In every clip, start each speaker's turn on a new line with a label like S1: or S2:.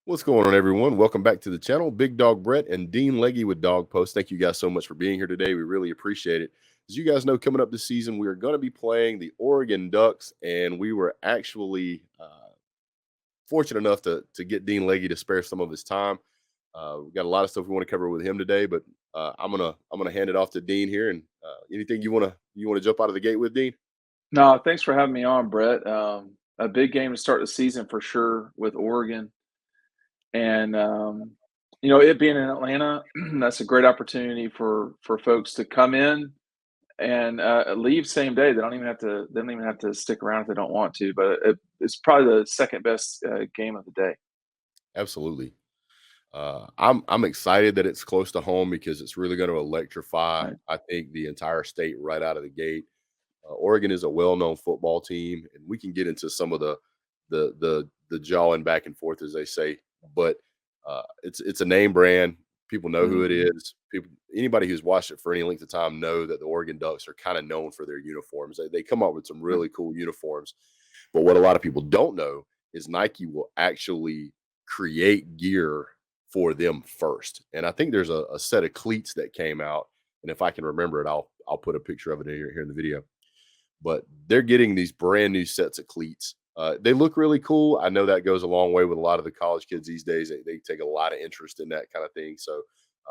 S1: What's going on, everyone? Welcome back to the channel. Big Dog Brett and Dean Legge with Dawg Post. Thank you guys so much for being here today. We really appreciate it. As you guys know, coming up this season, we are going to be playing the Oregon Ducks, and we were actually fortunate enough to get Dean Legge to spare some of his time. We've got a lot of stuff we want to cover with him today, but I'm gonna hand it off to Dean here. And anything you wanna jump out of the gate with, Dean?
S2: No, thanks for having me on, Brett. A big game to start the season for sure with Oregon, and it being in Atlanta, that's a great opportunity for folks to come in and leave same day. They don't even have to stick around if they don't want to. But it's probably the second best game of the day.
S1: Absolutely. I'm excited that it's close to home because it's really going to electrify,
S2: Right.
S1: I think, the entire state right out of the gate. Oregon is a well-known football team, and we can get into some of the jawing back and forth, as they say. But it's a name brand. People know who it
S2: Mhm.
S1: is. Anybody who's watched it for any length of time know that the Oregon Ducks are kind of known for their uniforms. They come up with some
S2: Yep.
S1: really cool uniforms. But what a lot of people don't know is Nike will actually create gear for them first. And I think there's a set of cleats that came out. And if I can remember it, I'll put a picture of it here in the video. But they're getting these brand new sets of cleats. They look really cool. I know that goes a long way with a lot of the college kids these days. They take a lot of interest in that kind of thing. So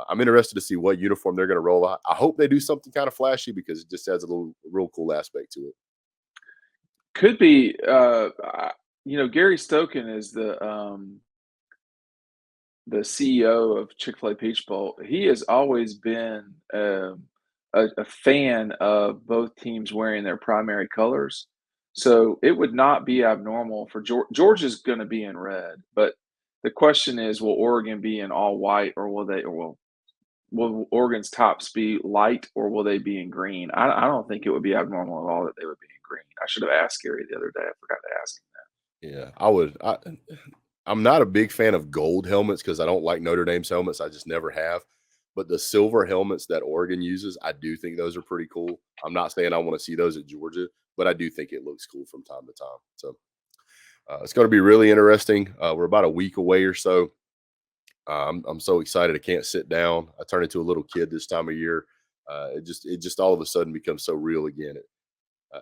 S1: I'm interested to see what uniform they're going to roll out. I hope they do something kind of flashy because it just adds a real cool aspect to it.
S2: Could be. Gary Stoken is the CEO of Chick-fil-A Peach Bowl. He has always been a fan of both teams wearing their primary colors. So it would not be abnormal for Georgia's going to be in red, but the question is, will Oregon be in all white, or will Oregon's tops be light, or will they be in green? I don't think it would be abnormal at all that they would be in green. I should have asked Gary the other day. I forgot to ask him
S1: Yeah, I would. I'm not a big fan of gold helmets because I don't like Notre Dame's helmets. I just never have. But the silver helmets that Oregon uses, I do think those are pretty cool. I'm not saying I want to see those at Georgia, but I do think it looks cool from time to time. So it's going to be really interesting. We're about a week away or so. I'm so excited. I can't sit down. I turn into a little kid this time of year. It just all of a sudden becomes so real again.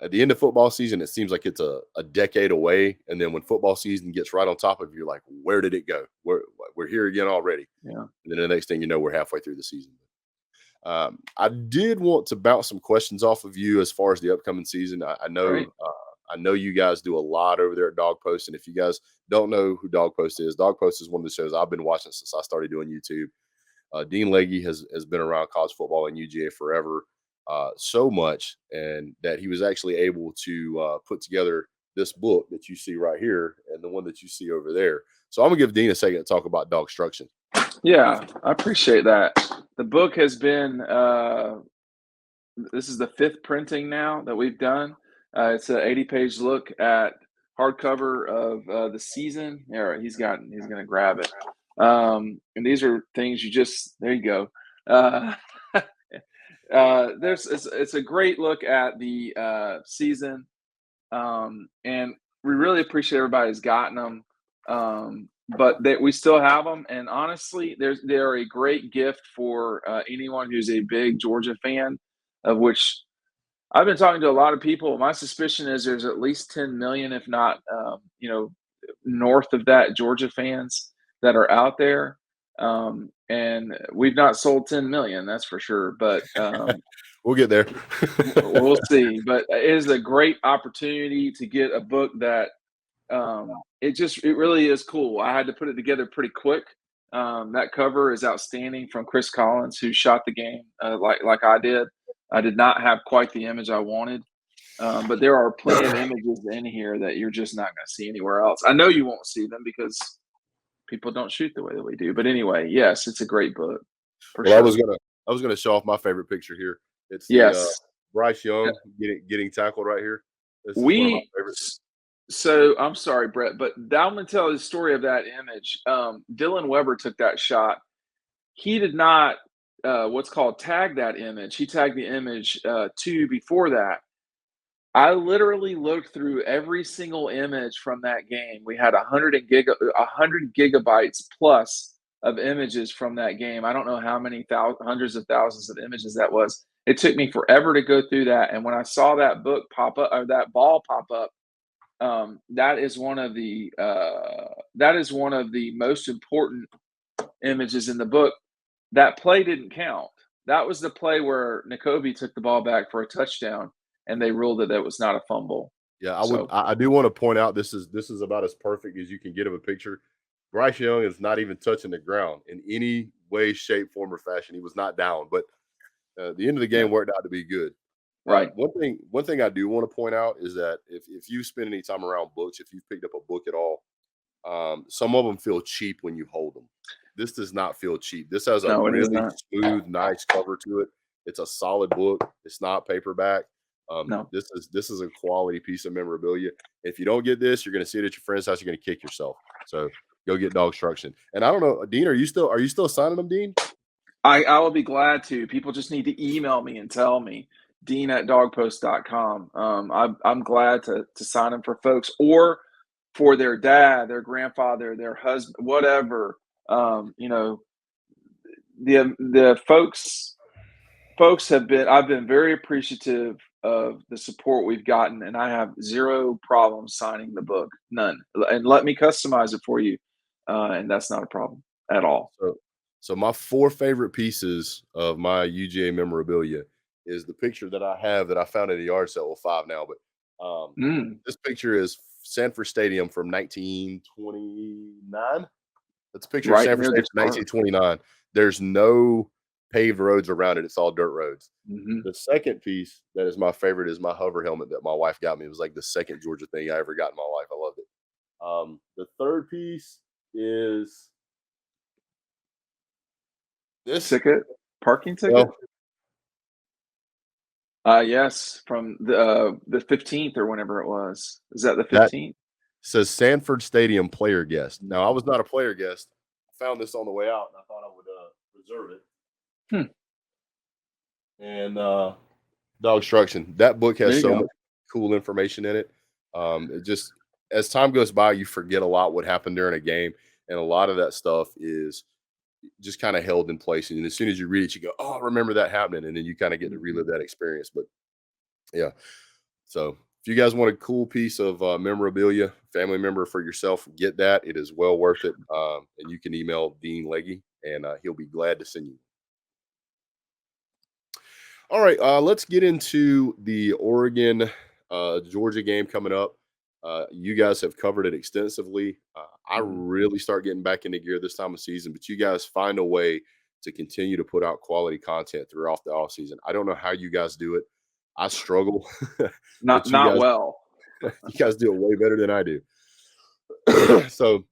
S1: At the end of football season, it seems like it's a decade away, and then when football season gets right on top of you, you're like, "Where did it go? We're here again already."
S2: that. Yeah.
S1: And then the next thing you know, we're halfway through the season. I did want to bounce some questions off of you as far as the upcoming season.
S2: Great.
S1: I know you guys do a lot over there at Dawg Post, and if you guys don't know who Dawg Post is, Dawg Post is one of the shows I've been watching since I started doing YouTube. Dean Legge has been around college football and UGA forever, so much, and that he was actually able to put together this book that you see right here and the one that you see over there. So I'm gonna give Dean a second to talk about DawgStruction.
S2: Yeah, I appreciate that. The book has been this is the fifth printing now that we've done. It's an 80-page look at hardcover of the season. There, he's going to grab it. And these are things you just there you go. Uh, it's a great look at the season, and we really appreciate everybody's gotten them. But we still have them, and honestly, they're a great gift for anyone who's a big Georgia fan, of which I've been talking to a lot of people. My suspicion is there's at least 10 million, if not, north of that, Georgia fans that are out there. And we've not sold 10 million, that's for sure. But
S1: We'll get there.
S2: we'll see. But it is a great opportunity to get a book that it really is cool. I had to put it together pretty quick. That cover is outstanding from Chris Collins, who shot the game like I did. I did not have quite the image I wanted, but there are plenty of images in here that you're just not going to see anywhere else. I know you won't see them because people don't shoot the way that we do. But anyway, yes, it's a great book for
S1: Well,
S2: sure.
S1: I was gonna show off my favorite picture here. It's the
S2: Yes,
S1: Bryce
S2: uh,
S1: Young getting tackled right here. This is one of my
S2: we.
S1: favorites.
S2: So I'm sorry, Brett, but I'm going to tell the story of that image. Dylan Weber took that shot. He did not what's called tag that image. He tagged the image two before that. I literally looked through every single image from that game. We had 100 gigabytes plus of images from that game. I don't know how many hundreds of thousands of images that was. It took me forever to go through that. And when I saw that book pop up, or that ball pop up, that is one of the most important images in the book. That play didn't count. That was the play where Nakobe took the ball back for a touchdown, and they ruled that it was not a fumble.
S1: Yeah,
S2: So
S1: I do want to point out this is about as perfect as you can get of a picture. Bryce Young is not even touching the ground in any way, shape, form, or fashion. He was not down, but the end of the
S2: yeah,
S1: game worked out to be good.
S2: right.
S1: One thing I do want to point out is that if you spend any time around books, if you've picked up a book at all, some of them feel cheap when you hold them. This does not feel cheap. This has a
S2: No, it is
S1: really
S2: not.
S1: smooth, nice cover to it. It's a solid book. It's not paperback.
S2: No.
S1: This is a quality piece of memorabilia. If you don't get this, you're going to see it at your friend's house. You're going to kick yourself. So go get DawgStruction. And I don't know, Dean, are you still signing them, Dean?
S2: I will be glad to. People just need to email me and tell me, dean@dawgpost.com. I'm glad to sign them for folks, or for their dad, their grandfather, their husband, whatever. You know, the folks have been, I've been very appreciative of the support we've gotten, and I have zero problem signing the book, none. And let me customize it for you, and that's not a problem at all.
S1: So, so my four favorite pieces of my UGA memorabilia is the picture that I have that I found at a yard sale. Well, five now, but
S2: Mm,
S1: this picture is Sanford Stadium from 1929. That's a picture of
S2: right
S1: Sanford
S2: near the
S1: Stadium from
S2: start.
S1: 1929. There's no paved roads around it. It's all dirt roads.
S2: Hmm.
S1: The second piece that is my favorite is my hover helmet that my wife got me. It was like the second Georgia thing I ever got in my life. I loved it. The third piece is this.
S2: Ticket, parking ticket.
S1: Well,
S2: Yes, from the 15th or whenever it was. Is that the
S1: that
S2: 15th?
S1: says Sanford Stadium player guest. Now, I was not a player guest. I found this on the way out, and I thought I would reserve it.
S2: Hmm.
S1: And DawgStruction. That book
S2: There
S1: has
S2: you
S1: so
S2: go.
S1: much cool information in it. It just as time goes by, you forget a lot what happened during a game, and a lot of that stuff is just kind of held in place. And as soon as you read it, you go, "Oh, I remember that happening," and then you kind of get to
S2: Mhm.
S1: relive that experience. But yeah, so if you guys want a cool piece of memorabilia, family member for yourself, get that. It is well worth it. And you can email Dean Legge, and he'll be glad to send you. All right, let's get into the Oregon Georgia game coming up. You guys have covered it extensively. I
S2: Mhm.
S1: really start getting back into gear this time of season, but you guys find a way to continue to put out quality content throughout the off season. I don't know how you guys do it. I struggle,
S2: Not
S1: but you
S2: not
S1: guys
S2: well.
S1: you guys do it way better than I do. So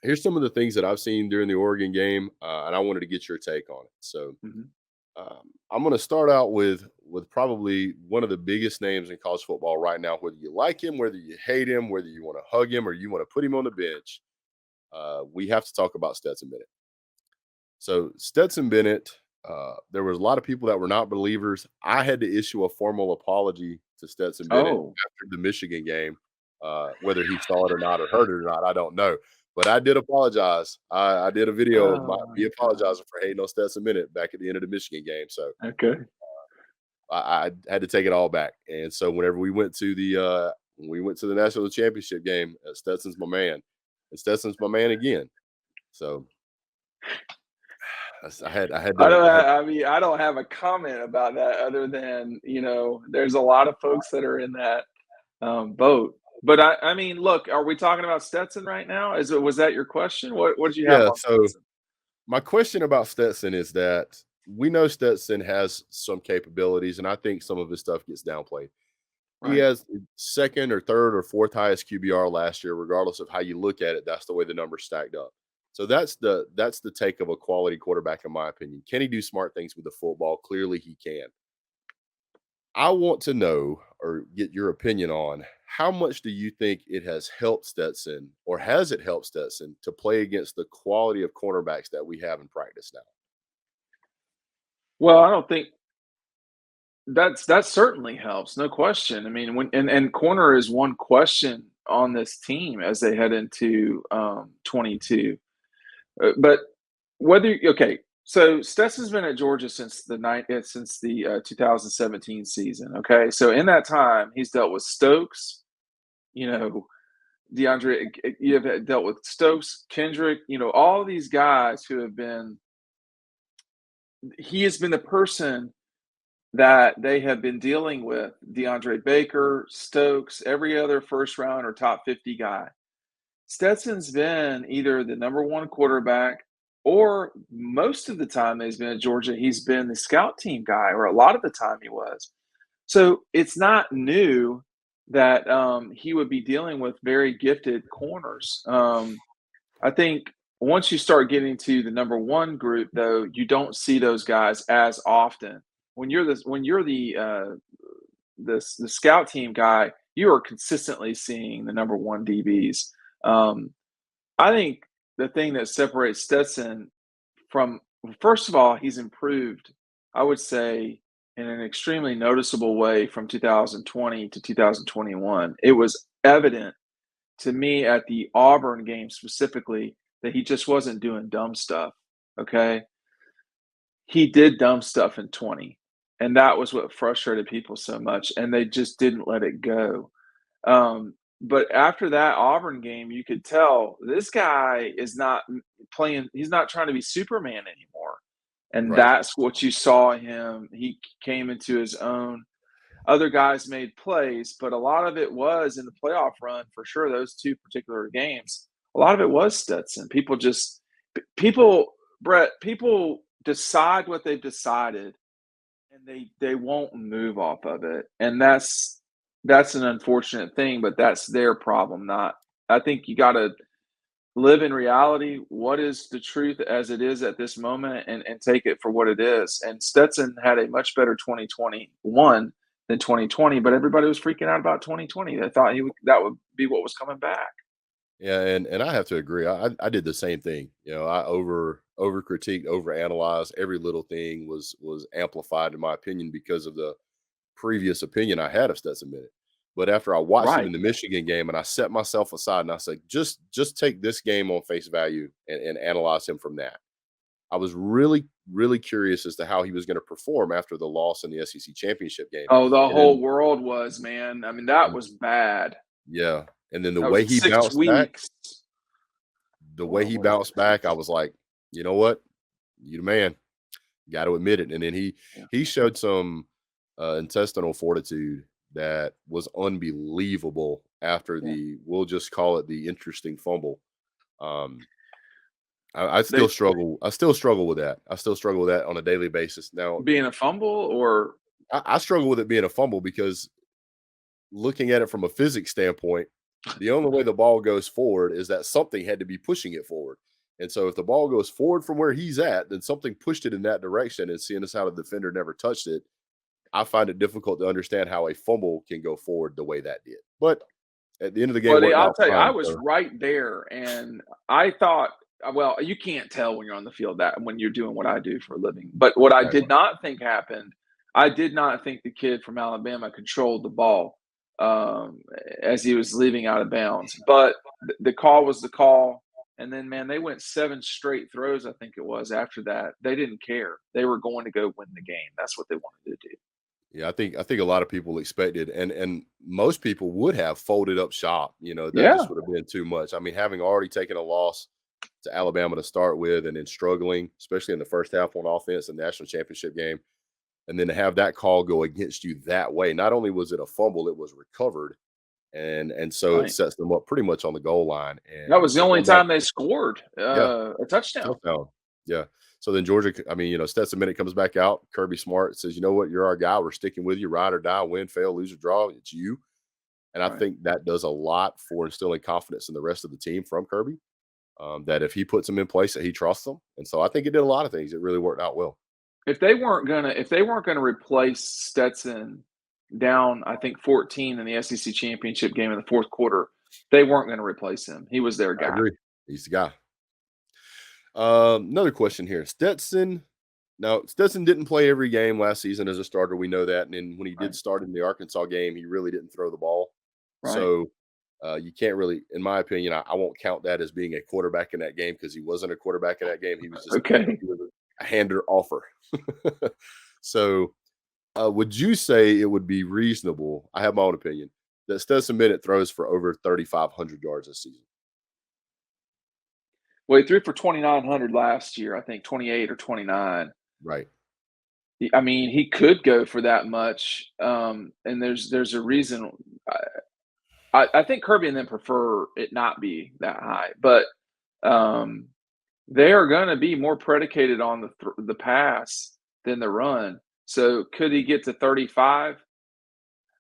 S1: here's some of the things that I've seen during the Oregon game, and I wanted to get your take on it. So
S2: Mhm.
S1: I'm going to start out with probably one of the biggest names in college football right now. Whether you like him, whether you hate him, whether you want to hug him or you want to put him on the bench, we have to talk about Stetson Bennett. So Stetson Bennett, there was a lot of people that were not believers. I had to issue a formal apology to Stetson Bennett
S2: Oh.
S1: after the Michigan game. Whether he saw it or not or heard it or not, I don't know. But I did apologize. I did a video of
S2: Oh
S1: me
S2: my god.
S1: apologizing for hating on Stetson Bennett back at the end of the Michigan game. So
S2: Okay.
S1: I had to take it all back. And so whenever we went to the national championship game, Stetson's my man, and Stetson's my man again. So
S2: I mean, I don't have a comment about that other than, there's a lot of folks that are in that boat. But I mean, look, are we talking about Stetson right now? Was that your question? What did you have
S1: yeah.
S2: on
S1: So
S2: Stetson?
S1: my question about Stetson is that we know Stetson has some capabilities, and I think some of his stuff gets downplayed. He
S2: Right.
S1: has the second or third or fourth highest QBR last year, regardless of how you look at it. That's the way the numbers stacked up. So that's the take of a quality quarterback, in my opinion. Can he do smart things with the football? Clearly, he can. I want to know or get your opinion on how much do you think it has helped Stetson, or has it helped Stetson to play against the quality of cornerbacks that we have in practice now?
S2: Well, I don't think that certainly helps, no question. I mean, and corner is one question on this team as they head into 22. But okay, so Stetson's been at Georgia since the 2017 season. Okay, so in that time, he's dealt with Stokes, you know, DeAndre. You have dealt with Stokes, Kendrick, all these guys who have been. He has been the person that they have been dealing with. DeAndre Baker, Stokes, every other first round or top 50 guy. Stetson's been either the number one quarterback, or most of the time that he's been at Georgia, he's been the scout team guy, or a lot of the time he was. So it's not new that he would be dealing with very gifted corners. I think once you start getting to the number one group, though, you don't see those guys as often. When you're the scout team guy, you are consistently seeing the number one DBs. I think the thing that separates Stetson from, first of all, he's improved, I would say, in an extremely noticeable way from 2020 to 2021. It was evident to me at the Auburn game specifically that he just wasn't doing dumb stuff. Okay. He did dumb stuff in 20, and that was what frustrated people so much, and they just didn't let it go. But after that Auburn game, you could tell this guy is not playing. He's not trying to be Superman anymore. And
S1: Right.
S2: that's what you saw him. He came into his own. Other guys made plays, but a lot of it was in the playoff run for sure. Those two particular games, a lot of it was Stetson. Brett, people decide what they've decided, and they won't move off of it. And that's an unfortunate thing, but that's their problem. Not, I think you got to live in reality. What is the truth as it is at this moment, and take it for what it is. And Stetson had a much better 2021 than 2020, but everybody was freaking out about 2020. They thought that would be what was coming back.
S1: Yeah, and I have to agree. I did the same thing. I over critiqued, over analyzed. Every little thing was amplified in my opinion because of the previous opinion I had of Stetson Bennett. But after I watched him
S2: Right.
S1: in the Michigan game and I set myself aside and I said, just take this game on face value and analyze him from that. I was really, really curious as to how he was going to perform after the loss in the SEC championship game.
S2: Oh, the
S1: And
S2: whole
S1: then,
S2: world was, man. I mean, that
S1: and-
S2: was bad.
S1: yeah. And then the
S2: That was
S1: way he
S2: 6
S1: bounced back,
S2: weeks.
S1: the way
S2: Or
S1: he
S2: was it
S1: bounced
S2: 6
S1: back, I
S2: weeks?
S1: was like, you know what? You the man. Got to admit it. And then
S2: Yeah.
S1: he showed some intestinal fortitude that was unbelievable after
S2: Yeah.
S1: we'll just call it the interesting fumble. Um, I
S2: They
S1: still struggle. I still struggle with that. I still struggle with that on a daily basis. Now,
S2: being a fumble, or
S1: I struggle with it being a fumble because looking at it from a physics standpoint, the only way the ball goes forward is that something had to be pushing it forward. And so if the ball goes forward from where he's at, then something pushed it in that direction. And seeing as how the defender never touched it, I find it difficult to understand how a fumble can go forward the way that did. But at the end of the game,
S2: well,
S1: worked
S2: I'll
S1: out
S2: tell you, I
S1: fine.
S2: was
S1: So
S2: right there, and I thought, well, you can't tell when you're on the field that when you're doing what I do for a living. But what I
S1: right,
S2: did not think happened, I did not think the kid from Alabama controlled the ball um, as he was leaving out of bounds. But the call was the call. And then, man, they went 7 straight throws, I think it was, after that. They didn't care. They were going to go win the game. That's what they wanted to do.
S1: yeah, I think a lot of people expected, and most people would have folded up shop. That
S2: Yeah.
S1: just would have been too much. I mean, having already taken a loss to Alabama to start with, and then struggling, especially in the first half on offense, the national championship game, and then to have that call go against you that way. Not only was it a fumble, it was recovered, and so it
S2: Right.
S1: sets them up pretty much on the goal line.
S2: That
S1: And
S2: was the
S1: to
S2: only
S1: come back,
S2: time they scored
S1: yeah,
S2: a touchdown.
S1: touchdown, yeah. So then Georgia, I mean, Stetson Bennett comes back out. Kirby Smart says, "You know what? You're our guy. We're sticking with you. Ride or die, win, fail, lose or draw. It's you." And I
S2: Right.
S1: think that does a lot for instilling confidence in the rest of the team from Kirby. That if he puts them in place, that he trusts them. And so I think it did a lot of things. It really worked out well.
S2: If they weren't gonna replace Stetson down, I think 14 in the SEC championship game in the fourth quarter, they weren't gonna replace him. He was their
S1: I
S2: guy.
S1: agree. He's the guy. Another question here. Stetson Now, Stetson didn't play every game last season as a starter. We know that. And then when he did
S2: Right.
S1: start in the Arkansas game, he really didn't throw the ball.
S2: Right.
S1: So you can't really, in my opinion, I won't count that as being a quarterback in that game because he wasn't a quarterback in that game. He was just
S2: Okay.
S1: he was a hander offer. So would you say it would be reasonable? I have my own opinion that Stetson Bennett throws for over 3,500 yards this season.
S2: Well, he threw for 2,900 last year, I think 28 or 29.
S1: Right.
S2: I mean, he could go for that much, and there's a reason. I think Kirby and them prefer it not be that high, but um, they are going to be more predicated on the pass than the run. So could he get to 35?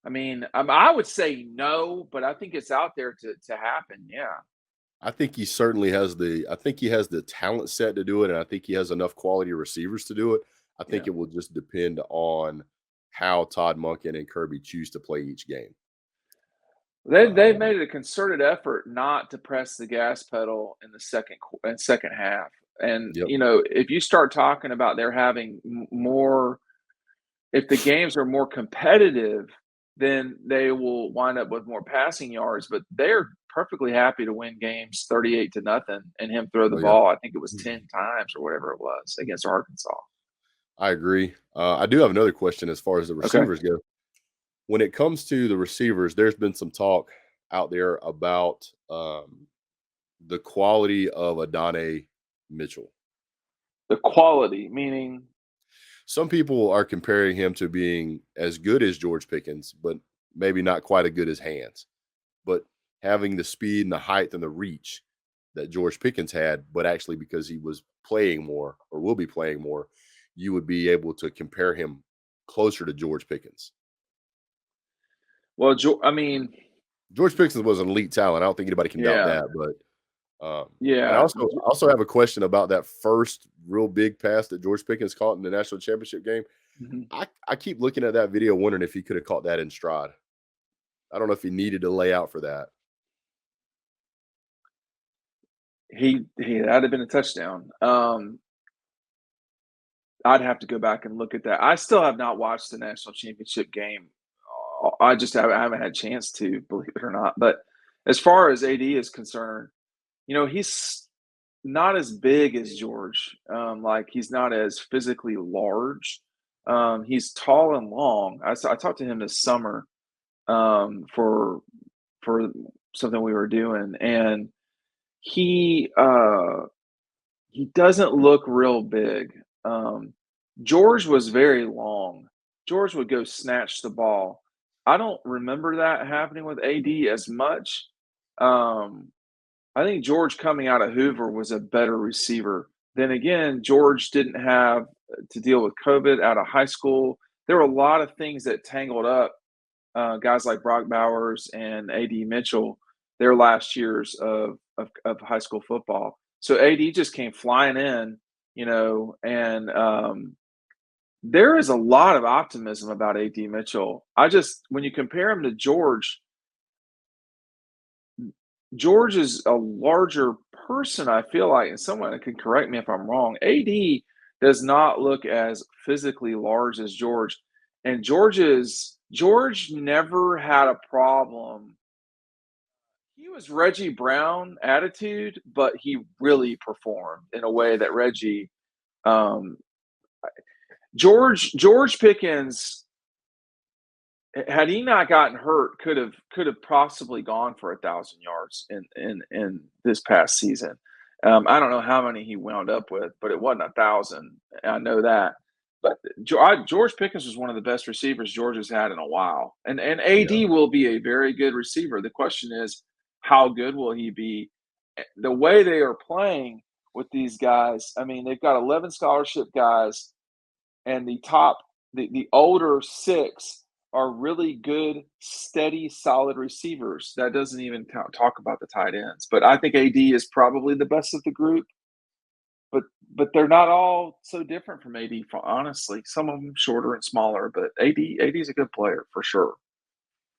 S2: I mean, I would say no, but I think it's out there to happen. Yeah,
S1: I think he certainly has the talent set to do it, and I think he has enough quality receivers to do it. I
S2: yeah.
S1: think it will just depend on how Todd Monken and Kirby choose to play each game.
S2: They've made it a concerted effort not to press the gas pedal in the second half. And
S1: Yep.
S2: if you start talking about they're having more, if the games are more competitive, then they will wind up with more passing yards. But they're perfectly happy to win games 38-0 and him throw the
S1: Oh yeah.
S2: ball. I think it was 10 times or whatever it was against Arkansas.
S1: I agree. I do have another question as far as the
S2: Okay.
S1: receivers go. When it comes to the receivers, there's been some talk out there about the quality of Adonai Mitchell.
S2: The quality, meaning
S1: Some people are comparing him to being as good as George Pickens, but maybe not quite as good as hands. But having the speed and the height and the reach that George Pickens had, but actually because he was playing more or will be playing more, you would be able to compare him closer to George Pickens.
S2: well, I mean,
S1: George Pickens was an elite talent. I don't think anybody can doubt
S2: yeah,
S1: that. But and I
S2: yeah.
S1: also have a question about that first real big pass that George Pickens caught in the national championship game.
S2: Mhm.
S1: I keep looking at that video, wondering if he could have caught that in stride. I don't know if he needed to lay out for that.
S2: That'd have been a touchdown. I'd have to go back and look at that. I still have not watched the national championship game. I haven't had a chance to, believe it or not. But as far as AD is concerned, he's not as big as George. Like he's not as physically large. He's tall and long. I talked to him this summer for something we were doing, and he doesn't look real big. George was very long. George would go snatch the ball. I don't remember that happening with AD as much. Um, I think George coming out of Hoover was a better receiver. Then again, George didn't have to deal with COVID out of high school. There were a lot of things that tangled up guys like Brock Bowers and AD Mitchell their last years of high school football. So AD just came flying in, and there is a lot of optimism about AD Mitchell. When you compare him to George, George is a larger person, I feel like, and someone can correct me if I'm wrong. AD does not look as physically large as George. And George never had a problem. He was Reggie Brown attitude, but he really performed in a way that Reggie um, George Pickens, had he not gotten hurt, could have possibly gone for 1,000 yards in this past season. I don't know how many he wound up with, but it wasn't 1,000. I know that. But George Pickens was one of the best receivers George has had in a while, and
S1: Yeah.
S2: AD will be a very good receiver. The question is, how good will he be? The way they are playing with these guys, I mean, they've got 11 scholarship guys, and the older six are really good, steady, solid receivers. That doesn't even talk about the tight ends. But I think AD is probably the best of the group. But they're not all so different from AD. Honestly, some of them shorter and smaller. But AD is a good player for sure.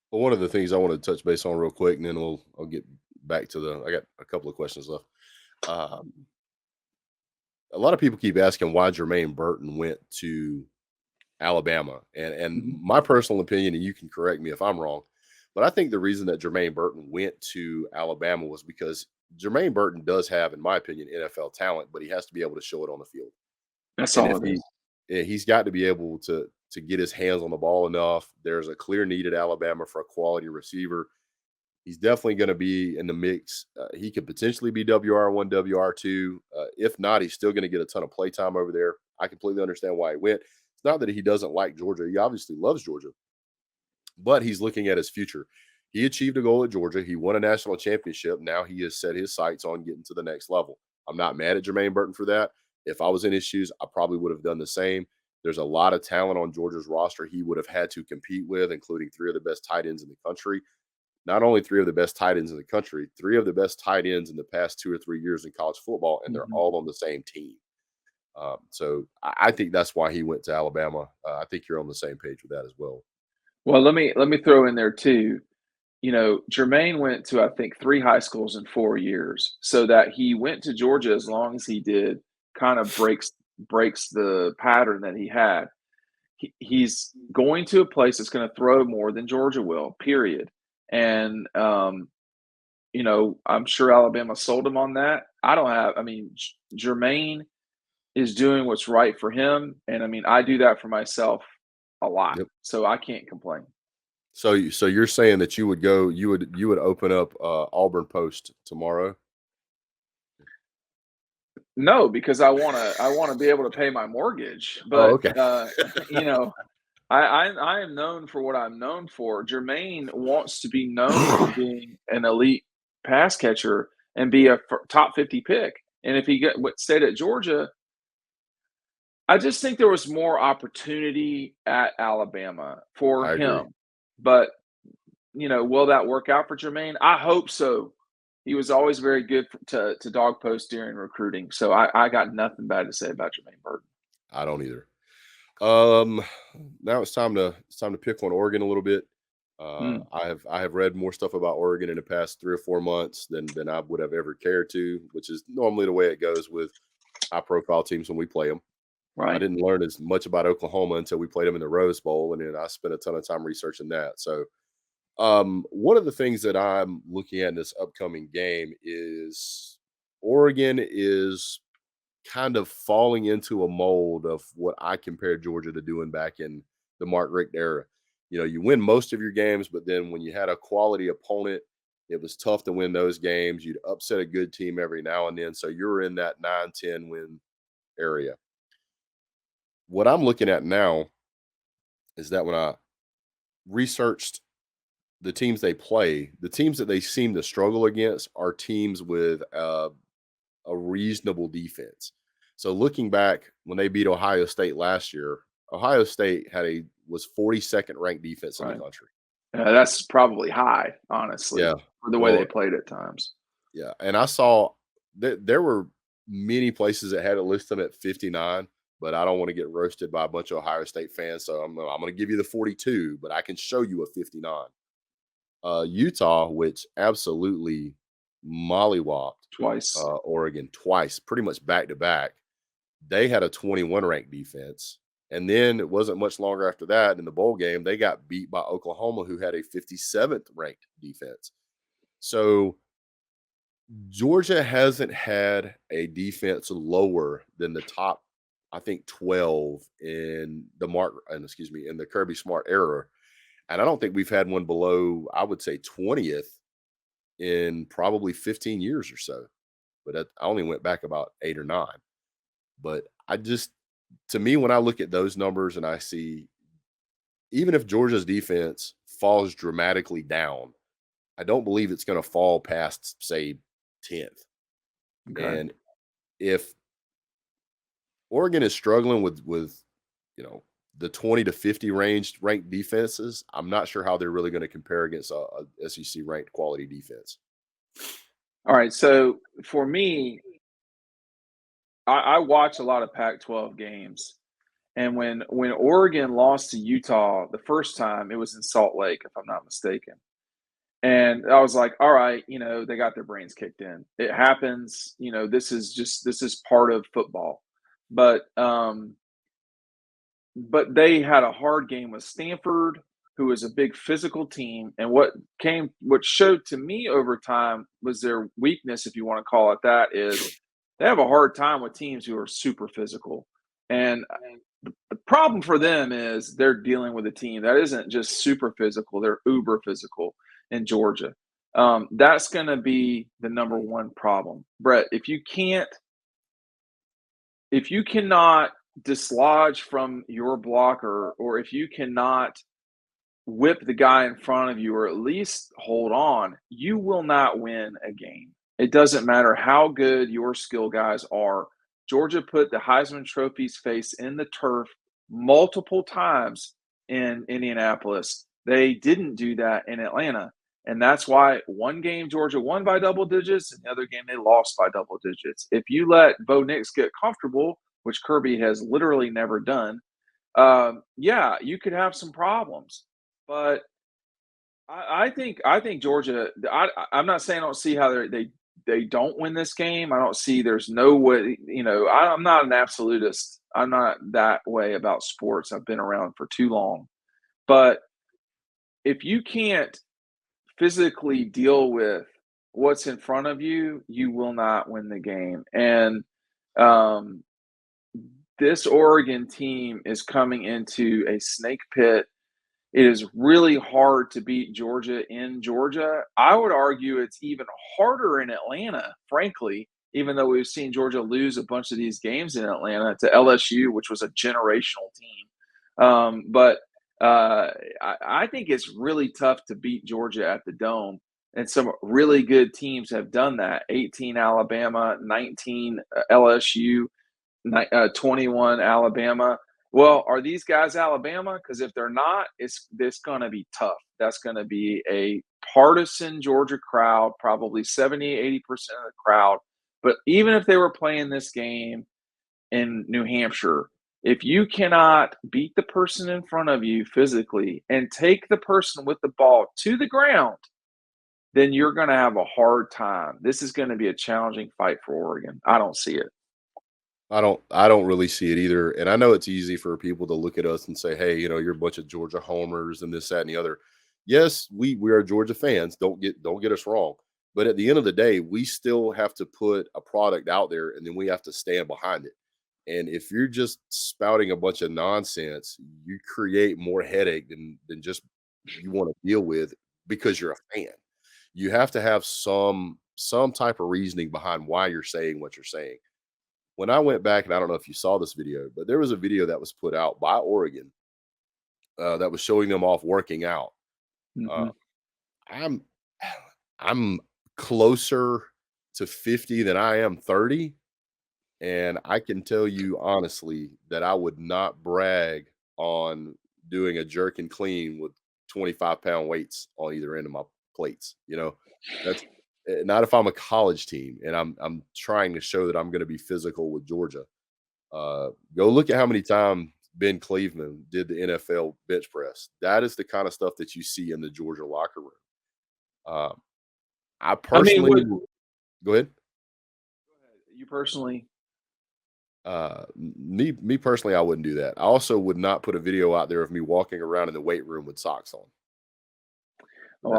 S1: Well, one of the things I want to touch base on real quick, and then I'll get back to I got a couple of questions left. Um, a lot of people keep asking why Jermaine Burton went to Alabama, and
S2: Mhm.
S1: my personal opinion, and you can correct me if I'm wrong, but I think the reason that Jermaine Burton went to Alabama was because Jermaine Burton does have, in my opinion, NFL talent, but he has to be able to show it on the field.
S2: That's
S1: And
S2: all
S1: if
S2: it is.
S1: he's got to be able to get his hands on the ball enough. There's a clear need at Alabama for a quality receiver. He's definitely going to be in the mix. He could potentially be WR1, WR2. If not, he's still going to get a ton of play time over there. I completely understand why he went. It's not that he doesn't like Georgia. He obviously loves Georgia, but he's looking at his future. He achieved a goal at Georgia. He won a national championship. Now he has set his sights on getting to the next level. I'm not mad at Jermaine Burton for that. If I was in his shoes, I probably would have done the same. There's a lot of talent on Georgia's roster he would have had to compete with, including three of the best tight ends in the country. Not only three of the best tight ends in the country, three of the best tight ends in the past 2 or 3 years in college football, and they're
S2: Mhm.
S1: all on the same team. So I think that's why he went to Alabama. I think you're on the same page with that as well.
S2: Well, let me throw in there too. Jermaine went to, I think, 3 high schools in 4 years. So that he went to Georgia as long as he did kind of breaks the pattern that he had. He's going to a place that's gonna throw more than Georgia will, period. And, I'm sure Alabama sold him on that. I mean, Jermaine is doing what's right for him, and I mean, I do that for myself a lot,
S1: Yep.
S2: so I can't complain.
S1: So you're saying that you would open up Auburn Post tomorrow?
S2: No, because I wanna be able to pay my mortgage,
S1: Oh,
S2: but,
S1: okay.
S2: you know, I am known for what I'm known for. Jermaine wants to be known for being an elite pass catcher and be a top 50 pick. And if he stayed at Georgia, I just think there was more opportunity at Alabama for
S1: I agree.
S2: him. But will that work out for Jermaine? I hope so. He was always very good to Dawg Post during recruiting. So I got nothing bad to say about Jermaine Burton.
S1: I don't either. Um, Now it's time to pick on Oregon a little bit.
S2: Mm,
S1: I have read more stuff about Oregon in the past 3 or 4 months than I would have ever cared to, which is normally the way it goes with high profile teams when we play them. I
S2: right.
S1: didn't learn as much about Oklahoma until we played them in the Rose Bowl, and then I spent a ton of time researching that. So, one of the things that I'm looking at in this upcoming game is Oregon is kind of falling into a mold of what I compared Georgia to doing back in the Mark Richt era. You win most of your games, but then when you had a quality opponent, it was tough to win those games. You'd upset a good team every now and then. So you're in that 9-10 win area. What I'm looking at now is that when I researched the teams they play, the teams that they seem to struggle against are teams with a reasonable defense. So looking back when they beat Ohio State last year, Ohio State was 42nd ranked defense in the
S2: Right.
S1: country.
S2: That's probably high, honestly,
S1: Yeah.
S2: for the way they
S1: Well,
S2: played at times.
S1: yeah, and I saw that there were many places that had it listed at 59, but I don't want to get roasted by a bunch of Ohio State fans, so I'm going to give you the 42, but I can show you a 59. Utah, which absolutely mollywopped
S2: Twice.
S1: Oregon twice, pretty much back to back. They had a 21 ranked defense. And then it wasn't much longer after that in the bowl game, they got beat by Oklahoma, who had a 57th ranked defense. So Georgia hasn't had a defense lower than the top, I think, 12 in the in the Kirby Smart era. And I don't think we've had one below, I would say, 20th in probably 15 years or so. But I only went back about 8 or 9. But to me, when I look at those numbers and I see, even if Georgia's defense falls dramatically down, I don't believe it's going to fall past, say, 10th.
S2: Okay.
S1: And if Oregon is struggling with the 20 to 50 range ranked defenses, I'm not sure how they're really going to compare against a SEC ranked quality defense.
S2: All right. So for me, I watch a lot of Pac-12 games, and when Oregon lost to Utah the first time, it was in Salt Lake, if I'm not mistaken. And I was like, all right, they got their brains kicked in. It happens. This is part of football. but they had a hard game with Stanford, who is a big physical team. And what showed to me over time was their weakness, if you want to call it that, is they have a hard time with teams who are super physical. And the problem for them is they're dealing with a team that isn't just super physical, they're uber physical in Georgia. That's going to be the number one problem. Brett, if you cannot dislodge from your blocker, or if you cannot whip the guy in front of you, or at least hold on, you will not win a game. It doesn't matter how good your skill guys are. Georgia put the Heisman Trophy's face in the turf multiple times in Indianapolis. They didn't do that in Atlanta. And that's why one game Georgia won by double digits, and the other game they lost by double digits. If you let Bo Nix get comfortable, which Kirby has literally never done, yeah, you could have some problems. But I think Georgia. I'm not saying I don't see how they don't win this game. I don't see there's no way. I'm not an absolutist. I'm not that way about sports. I've been around for too long. But if you can't physically deal with what's in front of you, you will not win the game. And this Oregon team is coming into a snake pit. It is really hard to beat Georgia in Georgia. I would argue it's even harder in Atlanta, frankly, even though we've seen Georgia lose a bunch of these games in Atlanta to LSU, which was a generational team. But I think it's really tough to beat Georgia at the Dome. And some really good teams have done that. 18 Alabama, 19 LSU, 21 Alabama. Well, are these guys Alabama? Because if they're not, it's going to be tough. That's going to be a partisan Georgia crowd, probably 70, 80% of the crowd. But even if they were playing this game in New Hampshire, if you cannot beat the person in front of you physically and take the person with the ball to the ground, then you're going to have a hard time. This is going to be a challenging fight for Oregon. I don't see it.
S1: I don't really see it either. And I know it's easy for people to look at us and say, "Hey, you're a bunch of Georgia homers and this, that, and the other." Yes, we are Georgia fans. Don't get us wrong. But at the end of the day, we still have to put a product out there, and then we have to stand behind it. And if you're just spouting a bunch of nonsense, you create more headache than just you want to deal with because you're a fan. You have to have some type of reasoning behind why you're saying what you're saying. When I went back, and I don't know if you saw this video, but there was a video that was put out by Oregon that was showing them off working out.
S2: Mm-hmm.
S1: Uh, I'm I'm closer to 50 than I am 30, and I can tell you honestly that I would not brag on doing a jerk and clean with 25-pound weights on either end of my plates. That's not if I'm a college team and I'm trying to show that I'm going to be physical with Georgia. Go look at how many times Ben Cleveland did the NFL bench press. That is the kind of stuff that you see in the Georgia locker room. I personally go ahead.
S2: You personally?
S1: Me personally, I wouldn't do that. I also would not put a video out there of me walking around in the weight room with socks on.
S2: Oh,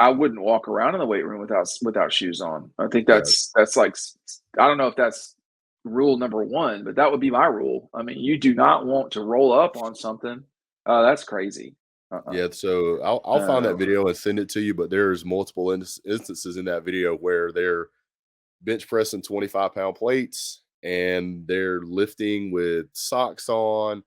S2: I wouldn't walk around in the weight room without shoes on. I think
S1: Yeah.
S2: that's like, I don't know if that's rule number one, but that would be my rule. I mean, you do not want to roll up on something. That's crazy.
S1: Yeah, so I'll find that video and send it to you. But there's multiple instances in that video where they're bench pressing 25-pound plates and they're lifting with socks on.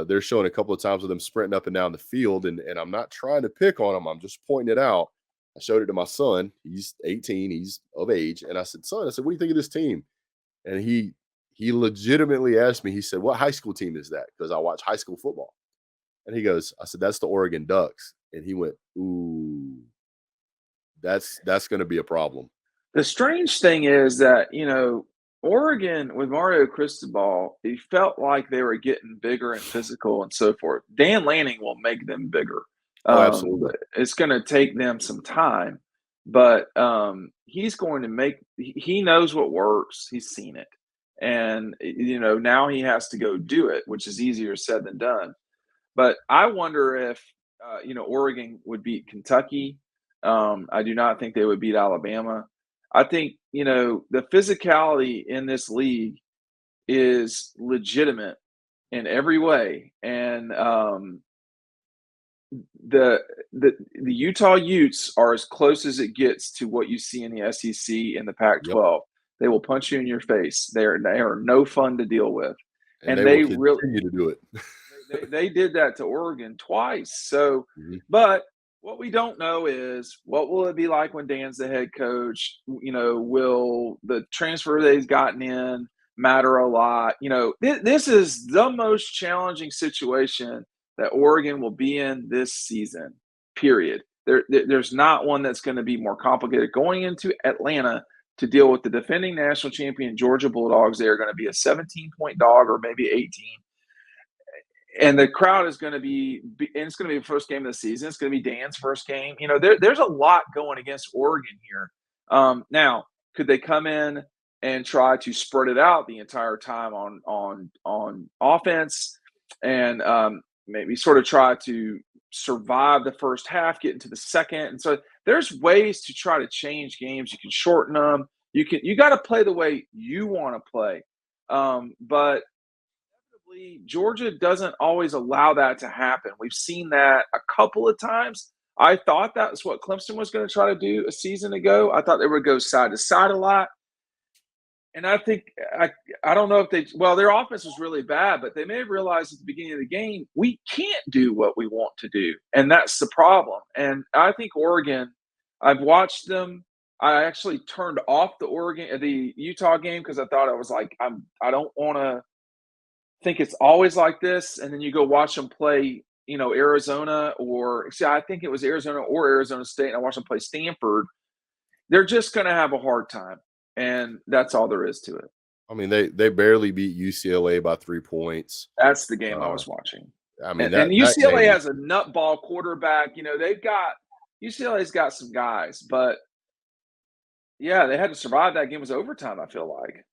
S1: They're showing a couple of times of them sprinting up and down the field, and I'm not trying to pick on them. I'm just pointing it out. I showed it to my son. He's 18. He's of age, and I said, "Son," I said, "what do you think of this team?" And he legitimately asked me. He said, "What high school team is that?" Because I watch high school football. And he goes, I said, "That's the Oregon Ducks." And he went, "Ooh, that's going to be a problem."
S2: The strange thing is that, Oregon with Mario Cristobal, it felt like they were getting bigger and physical and so forth. Dan Lanning will make them bigger.
S1: Oh, absolutely.
S2: It's going to take them some time, but he's going to he knows what works. He's seen it. And now he has to go do it, which is easier said than done. But I wonder if Oregon would beat Kentucky. I do not think they would beat Alabama. I think the physicality in this league is legitimate in every way, and the Utah Utes are as close as it gets to what you see in the SEC and the
S1: Yep.
S2: Pac-12. They will punch you in your face. They are no fun to deal with,
S1: And
S2: and
S1: they will
S2: they really
S1: continue to do it.
S2: they did that to Oregon twice. So,
S1: Mhm.
S2: but what we don't know is what will it be like when Dan's the head coach? Will the transfer that he's gotten in matter a lot? This is the most challenging situation that Oregon will be in this season. Period. There's not one that's going to be more complicated. Going into Atlanta to deal with the defending national champion Georgia Bulldogs, they are going to be a 17-point dog or maybe 18. And the crowd is going to be, and it's going to be the first game of the season. It's going to be Dan's first game. There's a lot going against Oregon here. Now, could they come in and try to spread it out the entire time on offense, and maybe sort of try to survive the first half, get into the second? And so there's ways to try to change games. You can shorten them. You got to play the way you want to play, but Georgia doesn't always allow that to happen. We've seen that a couple of times. I thought that's what Clemson was going to try to do a season ago. I thought they would go side to side a lot. And I think I don't know if their offense was really bad, but they may have realized at the beginning of the game, we can't do what we want to do. And that's the problem. And I think Oregon, I've watched them. I actually turned off the Utah game because I thought I was like, I don't want to think it's always like this. And then you go watch them play, Arizona I think it was Arizona or Arizona State. And I watched them play Stanford. They're just going to have a hard time. And that's all there is to it.
S1: I mean, they barely beat UCLA by 3 points.
S2: That's the game I was watching.
S1: I mean,
S2: And
S1: that
S2: UCLA
S1: game,
S2: has a nutball quarterback. UCLA's got some guys, but yeah, they had to survive. That game was overtime, I feel like.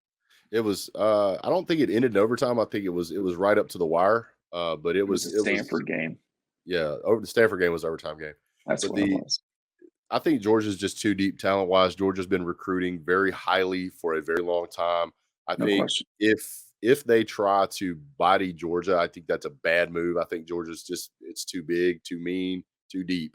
S1: it was. I don't think it ended in overtime. I think it was right up to the wire. But
S2: It was a Stanford game.
S1: Yeah, over the Stanford game was overtime game.
S2: That's
S1: But
S2: what it was.
S1: I think Georgia's just too deep talent wise. Georgia's been recruiting very highly for a very long time. I
S2: No
S1: think
S2: question.
S1: if they try to body Georgia, I think that's a bad move. I think Georgia's it's too big, too mean, too deep.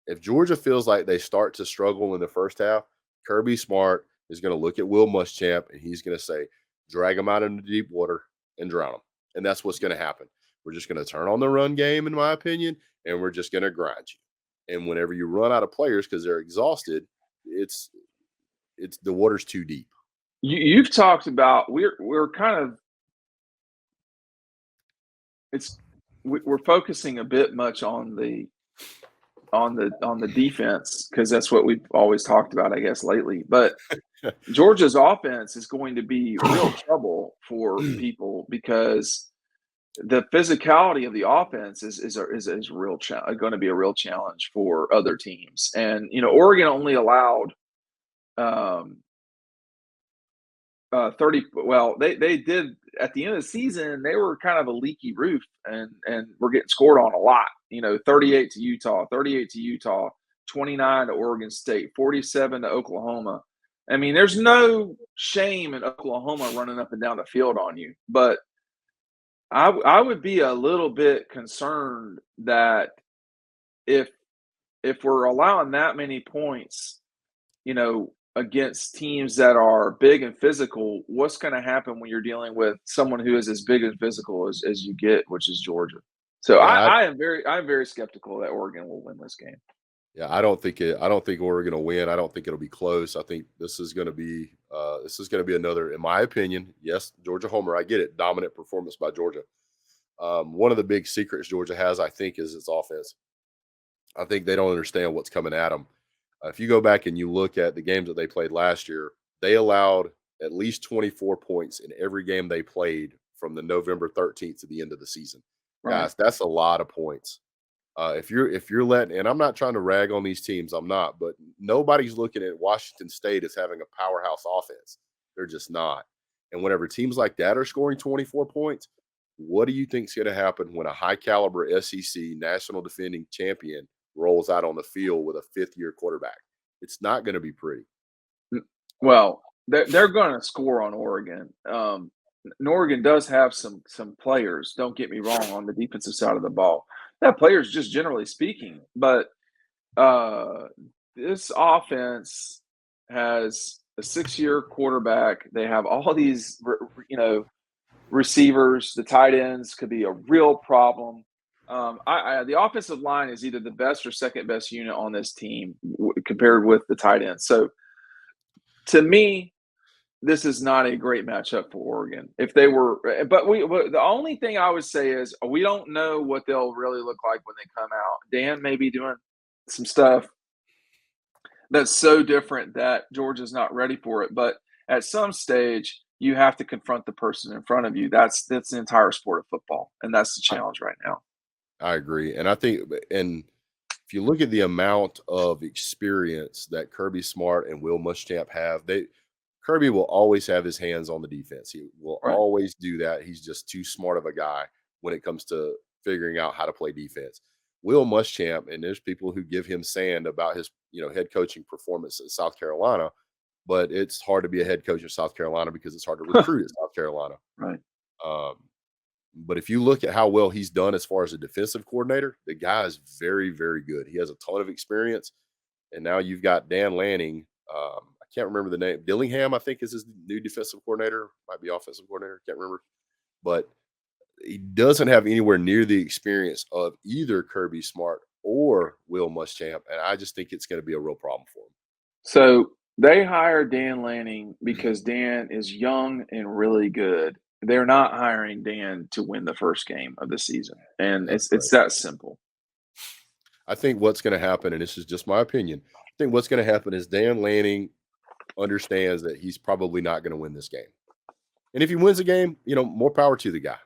S1: If Georgia feels like they start to struggle in the first half, Kirby Smart is going to look at Will Muschamp and he's going to say, drag them out into deep water and drown them. And that's what's going to happen. We're just going to turn on the run game, in my opinion, and we're just going to grind you. And whenever you run out of players because they're exhausted, it's the water's too deep.
S2: You've talked about we're kind of we're focusing a bit much on the defense because that's what we've always talked about, I guess, lately. But Georgia's offense is going to be real trouble for people because the physicality of the offense is real going to be a real challenge for other teams. And Oregon only allowed 30. Well, they did at the end of the season. They were kind of a leaky roof, and were getting scored on a lot. 38 to Utah, 29 to Oregon State, 47 to Oklahoma. I mean, there's no shame in Oklahoma running up and down the field on you, but I would be a little bit concerned that if we're allowing that many points, against teams that are big and physical, what's going to happen when you're dealing with someone who is as big and physical as you get, which is Georgia? So
S1: Yeah,
S2: I'm very skeptical that Oregon will win this game.
S1: Yeah, I don't think Oregon will win. I don't think it'll be close. I think this is going to be another, in my opinion, yes, Georgia homer. I get it, dominant performance by Georgia. One of the big secrets Georgia has, I think, is its offense. I think they don't understand what's coming at them. If you go back and you look at the games that they played last year, they allowed at least 24 points in every game they played from the November 13th to the end of the season.
S2: Right.
S1: Guys, that's a lot of points. If you're letting, and I'm not trying to rag on these teams, I'm not, but nobody's looking at Washington State as having a powerhouse offense. They're just not. And whenever teams like that are scoring 24 points, what do you think is going to happen when a high caliber SEC national defending champion rolls out on the field with a fifth-year quarterback? It's not going to be pretty.
S2: Well, they're going to score on Oregon. And Oregon does have some players. Don't get me wrong on the defensive side of the ball. They have players, just generally speaking, but this offense has a 6-year quarterback. They have all these, receivers. The tight ends could be a real problem. The offensive line is either the best or second best unit on this team compared with the tight ends. So, to me, this is not a great matchup for Oregon. If they were, but the only thing I would say is we don't know what they'll really look like when they come out. Dan may be doing some stuff that's so different that Georgia's not ready for it. But at some stage, you have to confront the person in front of you. That's the entire sport of football, and that's the challenge right now.
S1: I agree. And I think, and if you look at the amount of experience that Kirby Smart and Will Muschamp have, Kirby will always have his hands on the defense. He will always do that. He's just too smart of a guy when it comes to figuring out how to play defense. Will Muschamp, and there's people who give him sand about his, head coaching performance at South Carolina, but it's hard to be a head coach at South Carolina because it's hard to recruit at South Carolina.
S2: Right.
S1: But if you look at how well he's done as far as a defensive coordinator, the guy is very, very good. He has a ton of experience. And now you've got Dan Lanning. I can't remember the name. Dillingham, I think, is his new defensive coordinator. Might be offensive coordinator. Can't remember. But he doesn't have anywhere near the experience of either Kirby Smart or Will Muschamp. And I just think it's going to be a real problem for him.
S2: So they hired Dan Lanning because Dan is young and really good. They're not hiring Dan to win the first game of the season. And it's that simple.
S1: I think what's going to happen, and this is just my opinion, I think what's going to happen is Dan Lanning understands that he's probably not going to win this game. And if he wins the game, more power to the guy.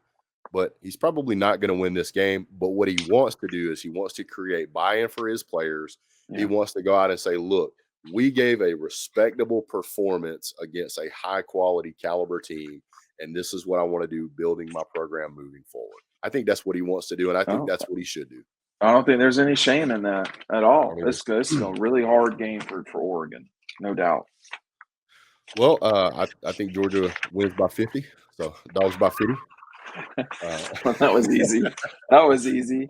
S1: But he's probably not going to win this game. But what he wants to do is he wants to create buy-in for his players. Yeah. He wants to go out and say, look, we gave a respectable performance against a high-quality caliber team, and this is what I want to do building my program moving forward. I think that's what he wants to do, and I think that's what he should do.
S2: I don't think there's any shame in that at all. This is a really hard game for Oregon, no doubt.
S1: Well, I think Georgia wins by 50, so Dogs by 50.
S2: That was easy. That was easy.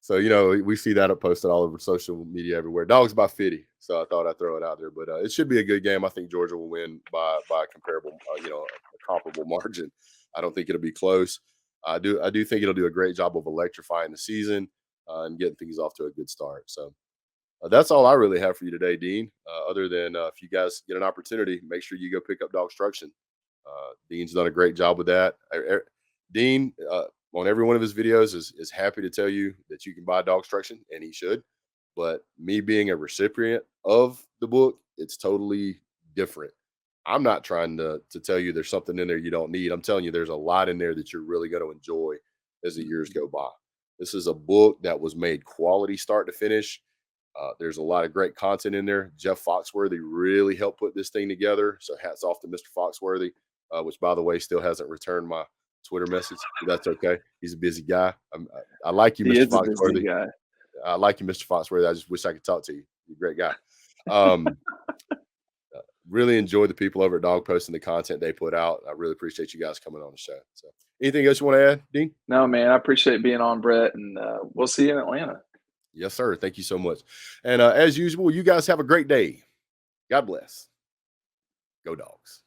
S1: So, we see that posted all over social media everywhere. Dogs by 50. So I thought I'd throw it out there. But it should be a good game. I think Georgia will win by a comparable, a comparable margin. I don't think it'll be close. I do think it'll do a great job of electrifying the season and getting things off to a good start. So that's all I really have for you today, Dean. Other than if you guys get an opportunity, make sure you go pick up DawgStruction. Dean's done a great job with that. Dean, on every one of his videos, is happy to tell you that you can buy DawgStruction, and he should. But me being a recipient of the book, it's totally different. I'm not trying to tell you there's something in there you don't need. I'm telling you there's a lot in there that you're really going to enjoy as the years go by. This is a book that was made quality start to finish. There's a lot of great content in there. Jeff Foxworthy really helped put this thing together. So hats off to Mr. Foxworthy, which, by the way, still hasn't returned my Twitter message. That's okay. He's a busy guy. I like you, Mr. Foxworthy. I like you, Mr. Foxworthy. I just wish I could talk to you. You're a great guy. Really enjoy the people over at Dawg Post and the content they put out. I really appreciate you guys coming on the show. So, anything else you want to add, Dean?
S2: No, man. I appreciate being on, Brett, and we'll see you in Atlanta.
S1: Yes, sir. Thank you so much. And as usual, you guys have a great day. God bless. Go Dogs.